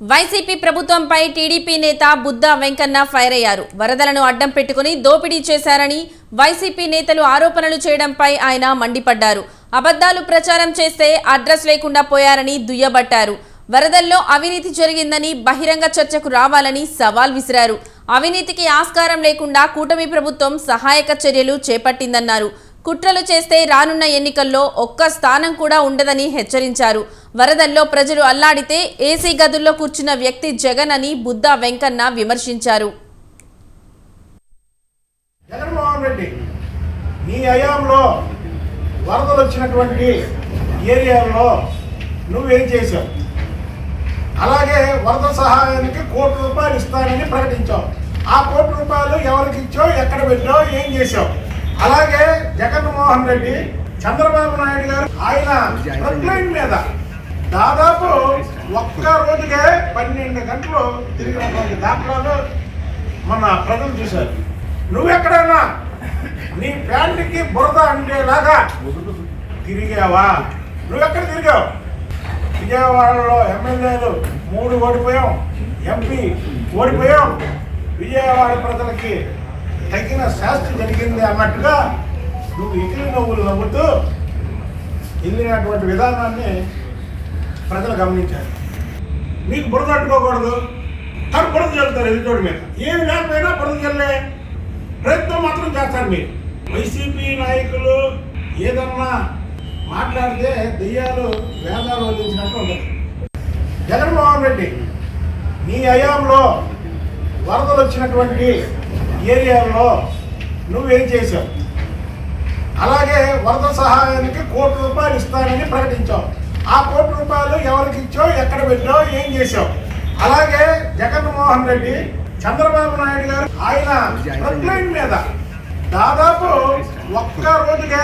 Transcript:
YCP ప్రభుత్వంపై TDP నేత Buddha Venkanna fire అయ్యారు. వరదలను అడ్డం పెట్టుకుని దోపిడీ చేశారని వైసీపీ నేతలు ఆరోపణలు చేయడంపై ఆయన మండిపడ్డారు. అబద్ధాలు ప్రచారం చేస్తే అడ్రస్ లేకుండా పోయారని దుయ్యబట్టారు. వరదల్లో అవినీతి జరిగిందని బహిరంగ చర్చకు రావాలని సవాల్ విసిరారు. అవినీతికి ఆస్కారం లేకుండా కూటమి ప్రభుత్వం సహాయక చర్యలు చేపట్టిందన్నారు. కుట్రలు చేస్తే రానున్న ఎన్నికల్లో ఒక్క స్థానం కూడా ఉండదని హెచ్చరించారు. వరదల్లో ప్రజలు అల్లాడితే ఏసీ గదుల్లో కూర్చున్న వ్యక్తి జగన్ అని బుద్దా వెంకన్న విమర్శించారు. జగన్మోహన్ రెడ్డి నీ హయాంలో వరదలు వచ్చినటువంటి ఏరియాల్లో నువ్వేం చేశావు? అలాగే వరద సహాయానికి ₹1 ఇస్తానని ప్రకటించావు. ఆ ₹1 ఎవరికి ఇచ్చావు, ఎక్కడ పెట్టావు, ఏం చేశావు? అలాగే జగన్మోహన్ రెడ్డి చంద్రబాబు నాయుడు గారు ఆయన ప్రొక్లైన్ మీద దాదాపు ఒక్క రోజుకే 12 గంటలు తిరిగినటువంటి దాఖలాలు మన ప్రజలు చూశారు. నువ్వెక్కడైనా నీ ప్యాంటుకి బురద అంటేలాగా తిరిగావా? నువ్వెక్కడ తిరిగావు? విజయవాడలో ఎమ్మెల్యేలు 3 ఓడిపోయాం, ఎంపీ ఓడిపోయాం. విజయవాడ ప్రజలకి తగిన శాస్తి జరిగింది అన్నట్టుగా నువ్వు ఎగిరి నవ్వులు నవ్వుతూ వెళ్ళినటువంటి విధానాన్ని ప్రజలు గమనించారు. మీకు బురద అట్టుకోకూడదు, కానీ బురద చల్లుతారు ఎదుటోడి మీద. ఏమి లేకపోయినా బురద చల్లే ప్రయత్నం మాత్రం చేస్తారు. మీరు వైసీపీ నాయకులు ఏదన్నా మాట్లాడితే దెయ్యాలు వేదాలు వదిలించినట్టు ఉండదు. జగన్మోహన్ రెడ్డి నీ హయాంలో వరదలు వచ్చినటువంటి ఏరియాల్లో నువ్వేం చేశావు? అలాగే వరద సహాయానికి ₹1 ఇస్తానని ప్రకటించావు. ఆ ₹1 ఎవరికి ఇచ్చావు, ఎక్కడ పెట్టావు, ఏం చేశావు? అలాగే జగన్మోహన్ రెడ్డి చంద్రబాబు నాయుడు గారు ఆయన ప్రొక్లైన్ మీద దాదాపు ఒక్క రోజుకే